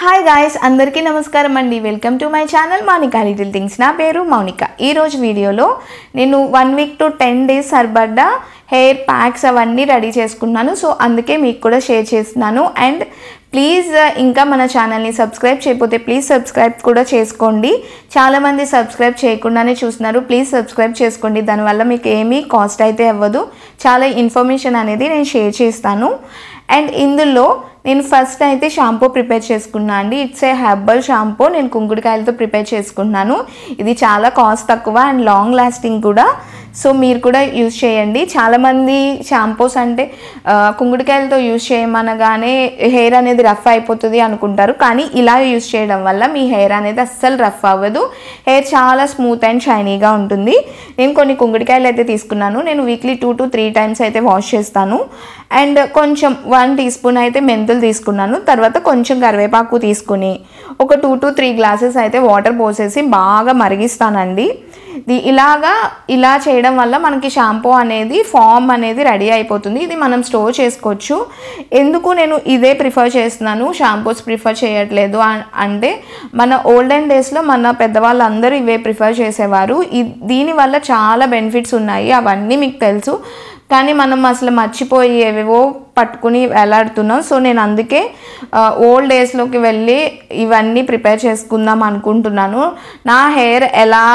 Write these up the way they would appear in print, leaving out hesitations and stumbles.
Hi guys, అందరికీ నమస్కారం అండి. Welcome to my channel Mounika little things. నా పేరు మౌనిక. ఈరోజు వీడియోలో నేను 1 వీక్ టు 10 డేస్ సరిపడ్డ హెయిర్ ప్యాక్స్ అవన్నీ రెడీ చేసుకున్నాను. సో అందుకే మీకు కూడా షేర్ చేస్తున్నాను. అండ్ ప్లీజ్ ఇంకా మన ఛానల్ని సబ్స్క్రైబ్ చేయకపోతే ప్లీజ్ సబ్స్క్రైబ్ కూడా చేసుకోండి. చాలామంది సబ్స్క్రైబ్ చేయకుండానే చూస్తున్నారు. ప్లీజ్ సబ్స్క్రైబ్ చేసుకోండి. దానివల్ల మీకు ఏమీ కాస్ట్ అయితే అవ్వదు. చాలా ఇన్ఫర్మేషన్ అనేది నేను షేర్ చేస్తాను. అండ్ ఇందులో నేను ఫస్ట్ అయితే షాంపూ ప్రిపేర్ చేసుకున్నాను అండి. It's a herbal shampoo. నేను కుంకుడుకాయలతో ప్రిపేర్ చేసుకున్నాను. ఇది చాలా కాస్ట్ తక్కువ అండ్ లాంగ్ లాస్టింగ్ కూడా. సో మీరు కూడా యూజ్ చేయండి. చాలామంది షాంపూస్ అంటే కుంకుడుకాయలతో యూజ్ చేయమనగానే హెయిర్ అనేది రఫ్ అయిపోతుంది అనుకుంటారు. కానీ ఇలా యూజ్ చేయడం వల్ల మీ హెయిర్ అనేది అస్సలు రఫ్ అవ్వదు. హెయిర్ చాలా స్మూత్ అండ్ షైనీగా ఉంటుంది. నేను కొన్ని కుంకుడుకాయలు అయితే తీసుకున్నాను. నేను వీక్లీ 2 to 3 times అయితే వాష్ చేస్తాను. అండ్ కొంచెం 1 teaspoon అయితే మెంతులు తీసుకున్నాను. తర్వాత కొంచెం కరివేపాకు తీసుకుని ఒక 2 to 3 glasses అయితే వాటర్ పోసేసి బాగా మరిగిస్తానండి. ఇలా చేయడం వల్ల మనకి షాంపూ అనేది ఫామ్ అనేది రెడీ అయిపోతుంది. ఇది మనం స్టోర్ చేసుకోవచ్చు. ఎందుకు నేను ఇదే ప్రిఫర్ చేస్తున్నాను, షాంపూస్ ప్రిఫర్ చేయట్లేదు అంటే మన ఓల్డెన్ డేస్లో మన పెద్దవాళ్ళందరూ ఇవే ప్రిఫర్ చేసేవారు. దీనివల్ల చాలా బెనిఫిట్స్ ఉన్నాయి. అవన్నీ మీకు తెలుసు. కానీ మనం అసలు మర్చిపోయి ఏవేవో పట్టుకుని వేలాడుతున్నాం. సో నేను అందుకే ఓల్డ్ డేస్లోకి వెళ్ళి ఇవన్నీ ప్రిపేర్ చేసుకుందాం అనుకుంటున్నాను. నా హెయిర్ ఎలా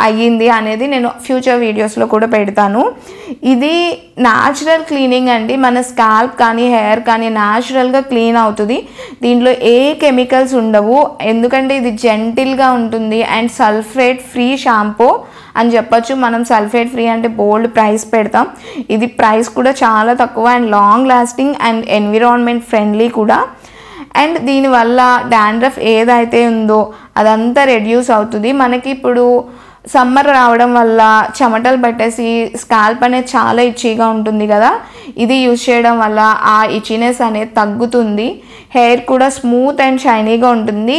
అయ్యింది అనేది నేను ఫ్యూచర్ వీడియోస్లో కూడా పెడతాను. ఇది న్యాచురల్ క్లీనింగ్ అండి. మన స్కాల్ప్ కానీ హెయిర్ కానీ న్యాచురల్గా క్లీన్ అవుతుంది. దీంట్లో ఏ కెమికల్స్ ఉండవు. ఎందుకంటే ఇది జెంటిల్గా ఉంటుంది అండ్ సల్ఫేట్ ఫ్రీ షాంపూ అని చెప్పచ్చు. మనం సల్ఫేట్ ఫ్రీ అంటే బోల్డ్ ప్రైస్ పెడతాం. ఇది ప్రైస్ కూడా చాలా తక్కువ and long lasting and environment friendly కూడా. అండ్ దీనివల్ల డాండ్రఫ్ ఏదైతే ఉందో అదంతా రెడ్యూస్ అవుతుంది. మనకి ఇప్పుడు సమ్మర్ రావడం వల్ల చెమటలు పట్టేసి స్కాల్ప్ అనేది చాలా ఇచ్చీగా ఉంటుంది కదా. ఇది యూజ్ చేయడం వల్ల ఆ ఇచ్చినెస్ అనేది తగ్గుతుంది. హెయిర్ కూడా స్మూత్ అండ్ షైనీగా ఉంటుంది.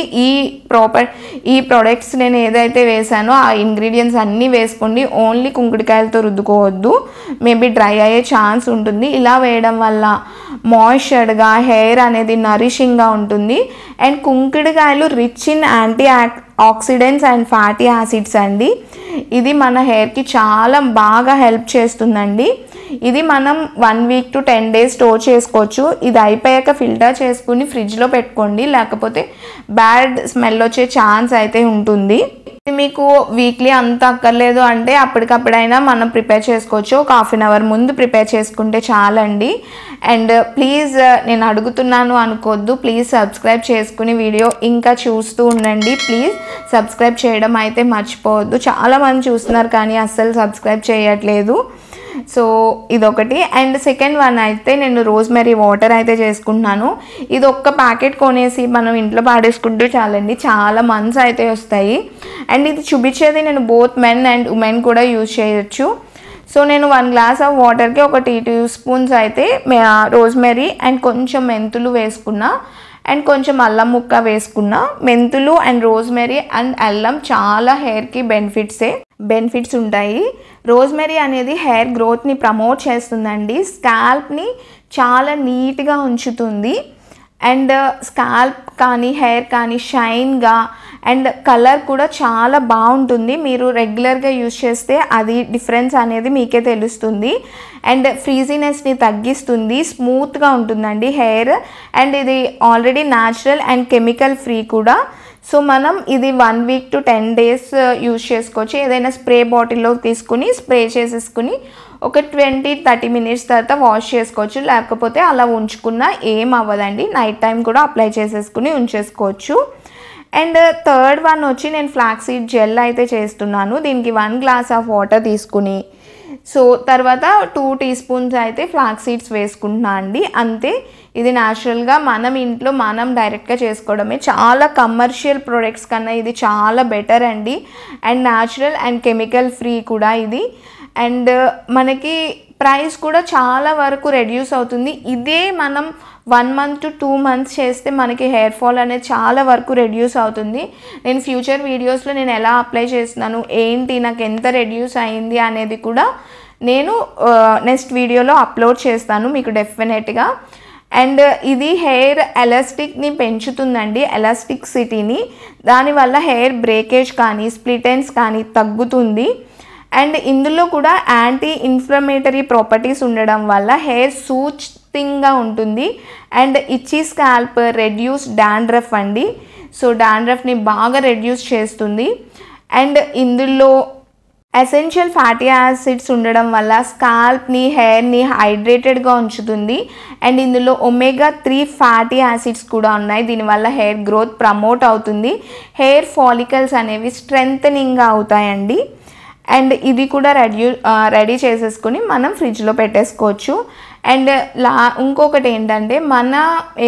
ఈ ప్రొడక్ట్స్ నేను ఏదైతే వేసానో ఆ ఇంగ్రీడియంట్స్ అన్నీ వేసుకోండి. ఓన్లీ కుంకుడుకాయలతో రుద్దుకోవద్దు. మేబీ డ్రై అయ్యే ఛాన్స్ ఉంటుంది. ఇలా వేయడం వల్ల మాయిశ్చర్గా హెయిర్ అనేది నరిషింగ్గా ఉంటుంది. అండ్ కుంకుడుకాయలు rich in antioxidants and fatty acids అండి. ఇది మన హెయిర్కి చాలా బాగా హెల్ప్ చేస్తుందండి. ఇది మనం 1 week to 10 days స్టోర్ చేసుకోవచ్చు. ఇది అయిపోయాక ఫిల్టర్ చేసుకుని ఫ్రిడ్జ్లో పెట్టుకోండి. లేకపోతే బ్యాడ్ స్మెల్ వచ్చే ఛాన్స్ అయితే ఉంటుంది. మీకు వీక్లీ అంత అక్కర్లేదు అంటే అప్పటికప్పుడైనా మనం ప్రిపేర్ చేసుకోవచ్చు. ఒక 1/2 hour ముందు ప్రిపేర్ చేసుకుంటే చాలండి. అండ్ ప్లీజ్ నేను అడుగుతున్నాను అనుకోవద్దు. ప్లీజ్ సబ్స్క్రైబ్ చేసుకుని వీడియో ఇంకా చూస్తూ ఉండండి. ప్లీజ్ సబ్స్క్రైబ్ చేయడం అయితే మర్చిపోవద్దు. చాలామంది చూస్తున్నారు కానీ అస్సలు సబ్స్క్రైబ్ చేయట్లేదు. సో ఇదొకటి. అండ్ సెకండ్ వన్ అయితే నేను రోజ్మెరీ వాటర్ అయితే చేసుకుంటున్నాను. ఇది ఒక్క ప్యాకెట్ కొనేసి మనం ఇంట్లో పాడేసుకుంటూ చాలండి. చాలా మంత్స్ అయితే వస్తాయి. అండ్ ఇది చూపించేది నేను బోత్ మెన్ అండ్ ఉమెన్ కూడా యూజ్ చేయొచ్చు. సో నేను 1 glass ఆఫ్ వాటర్కి ఒక 2 teaspoons అయితే రోజ్మెరీ అండ్ కొంచెం మెంతులు వేసుకున్నా అండ్ కొంచెం అల్లం ముక్క వేసుకున్నా. మెంతులు అండ్ రోజ్మెరీ అండ్ అల్లం చాలా హెయిర్కి బెనిఫిట్స్ ఉంటాయి. రోజ్మెరీ అనేది హెయిర్ గ్రోత్ని ప్రమోట్ చేస్తుందండి. స్కాల్ప్ని చాలా నీట్గా ఉంచుతుంది. అండ్ స్కాల్ప్ కానీ హెయిర్ కానీ షైన్గా అండ్ కలర్ కూడా చాలా బాగుంటుంది. మీరు రెగ్యులర్గా యూజ్ చేస్తే అది డిఫరెన్స్ అనేది మీకే తెలుస్తుంది. అండ్ ఫ్రీజీనెస్ని తగ్గిస్తుంది. స్మూత్గా ఉంటుందండి హెయిర్. అండ్ ఇది already natural and chemical free కూడా. సో మనం ఇది 1 week to 10 days యూజ్ చేసుకోవచ్చు. ఏదైనా స్ప్రే బాటిల్లో తీసుకుని స్ప్రే చేసేసుకుని ఒక 20-30 minutes తర్వాత వాష్ చేసుకోవచ్చు. లేకపోతే అలా ఉంచుకున్నా ఏం అవ్వదండి. నైట్ టైం కూడా అప్లై చేసేసుకుని ఉంచేసుకోవచ్చు. అండ్ థర్డ్ వన్ వచ్చి నేను ఫ్లాక్సీడ్ జెల్ అయితే చేస్తున్నాను. దీనికి 1 glass ఆఫ్ వాటర్ తీసుకుని సో తర్వాత 2 teaspoons అయితే ఫ్లాక్స్ సీడ్స్ వేసుకుంటున్నా అండి. అంతే. ఇది న్యాచురల్గా మనం ఇంట్లో మనం డైరెక్ట్గా చేసుకోవడమే. చాలా కమర్షియల్ ప్రొడక్ట్స్ కన్నా ఇది చాలా బెటర్ అండి. And natural and chemical free కూడా ఇది. అండ్ మనకి ప్రైస్ కూడా చాలా వరకు రెడ్యూస్ అవుతుంది. ఇదే మనం 1 month to 2 months చేస్తే మనకి హెయిర్ ఫాల్ అనేది చాలా వరకు రెడ్యూస్ అవుతుంది. నేను ఫ్యూచర్ వీడియోస్లో నేను ఎలా అప్లై చేస్తున్నాను ఏంటి నాకు ఎంత రెడ్యూస్ అయింది అనేది కూడా నేను నెక్స్ట్ వీడియోలో అప్లోడ్ చేస్తాను మీకు డెఫినెట్గా. అండ్ ఇది హెయిర్ ఎలాస్టిక్ని పెంచుతుందండి, ఎలాస్టిసిటీని. దానివల్ల హెయిర్ బ్రేకేజ్ కానీ స్ప్లిట్ ఎండ్స్ కానీ తగ్గుతుంది. అండ్ ఇందులో కూడా యాంటీ ఇన్ఫ్లమేటరీ ప్రాపర్టీస్ ఉండడం వల్ల హెయిర్ సూతింగ్గా ఉంటుంది. అండ్ ఇచ్చీ స్కాల్ప్, రెడ్యూస్ డాండ్రఫ్ అండి. సో డాండ్రఫ్ని బాగా రెడ్యూస్ చేస్తుంది. అండ్ ఇందులో ఎసెన్షియల్ ఫ్యాటీ యాసిడ్స్ ఉండడం వల్ల స్కాల్ప్ని, హెయిర్ని హైడ్రేటెడ్గా ఉంచుతుంది. అండ్ ఇందులో ఒమేగా 3 ఫ్యాటీ యాసిడ్స్ కూడా ఉన్నాయి. దీనివల్ల హెయిర్ గ్రోత్ ప్రమోట్ అవుతుంది. హెయిర్ ఫాలికల్స్ అనేవి స్ట్రెంథనింగ్గా అవుతాయండి. అండ్ ఇది కూడా రెడీ చేసేసుకుని మనం ఫ్రిడ్జ్లో పెట్టేసుకోవచ్చు. అండ్ ఇంకొకటి ఏంటంటే, మన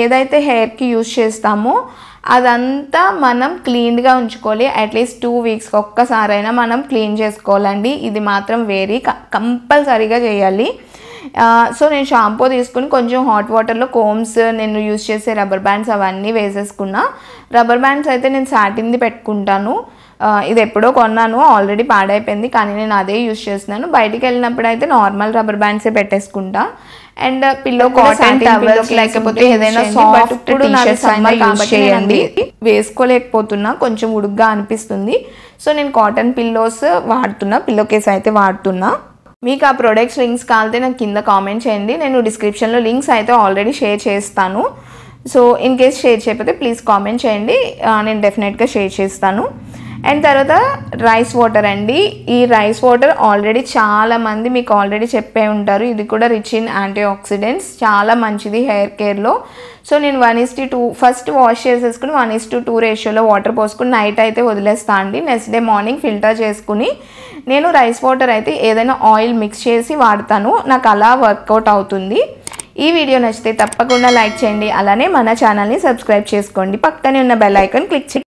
ఏదైతే హెయిర్కి యూజ్ చేస్తామో అదంతా మనం క్లీన్గా ఉంచుకోవాలి. అట్లీస్ట్ 2 వీక్స్కి ఒక్కసారైనా మనం క్లీన్ చేసుకోవాలండి. ఇది మాత్రం కంపల్సరీగా చేయాలి. సో నేను షాంపూ తీసుకుని కొంచెం హాట్ వాటర్లో కోమ్స్, నేను యూజ్ చేసే రబ్బర్ బ్యాండ్స్ అవన్నీ వేసేసుకున్నా. రబ్బర్ బ్యాండ్స్ అయితే నేను సాటిన్ది పెట్టుకుంటాను. ఇది ఎప్పుడో కొన్నాను, ఆల్రెడీ పాడైపోయింది, కానీ నేను అదే యూజ్ చేస్తున్నాను. బయటికి వెళ్ళినప్పుడు అయితే నార్మల్ రబ్బర్ బ్యాండ్సే పెట్టేసుకుంటా. అండ్ పిల్లో కాటన్ టవల్స్ లేకపోతే ఏదైనా సాఫ్ట్ టీ-షర్ట్స్ చేయండి. వేసుకోలేకపోతున్నా, కొంచెం ఉడుగ్గా అనిపిస్తుంది. సో నేను కాటన్ పిల్లోస్ వాడుతున్నా, పిల్లో కేస్ అయితే వాడుతున్నా. మీకు ఆ ప్రొడక్ట్స్ లింక్స్ కావాలంటే నాకు కింద కామెంట్ చేయండి. నేను డిస్క్రిప్షన్లో లింక్స్ అయితే ఆల్రెడీ షేర్ చేస్తాను. సో ఇన్ కేస్ షేర్ చేయకపోతే ప్లీజ్ కామెంట్ చేయండి, నేను డెఫినెట్గా షేర్ చేస్తాను. అండ్ తర్వాత రైస్ వాటర్ అండి. ఈ రైస్ వాటర్ ఆల్రెడీ చాలామంది మీకు ఆల్రెడీ చెప్పే ఉంటారు. ఇది కూడా రిచ్ ఇన్ యాంటీ ఆక్సిడెంట్స్, చాలా మంచిది హెయిర్ కేర్లో. సో నేను 1:2 ఫస్ట్ వాష్ చేసేసుకుని 1:2 రేషియోలో వాటర్ పోసుకుని నైట్ అయితే వదిలేస్తా అండి. నెక్స్ట్ డే మార్నింగ్ ఫిల్టర్ చేసుకుని నేను రైస్ వాటర్ అయితే ఏదైనా ఆయిల్ మిక్స్ చేసి వాడతాను. నాకు అలా వర్కౌట్ అవుతుంది. ఈ వీడియో నచ్చితే తప్పకుండా లైక్ చేయండి. అలానే మన ఛానల్ని సబ్స్క్రైబ్ చేసుకోండి. పక్కనే ఉన్న బెల్ ఐకాన్ క్లిక్ చేయండి.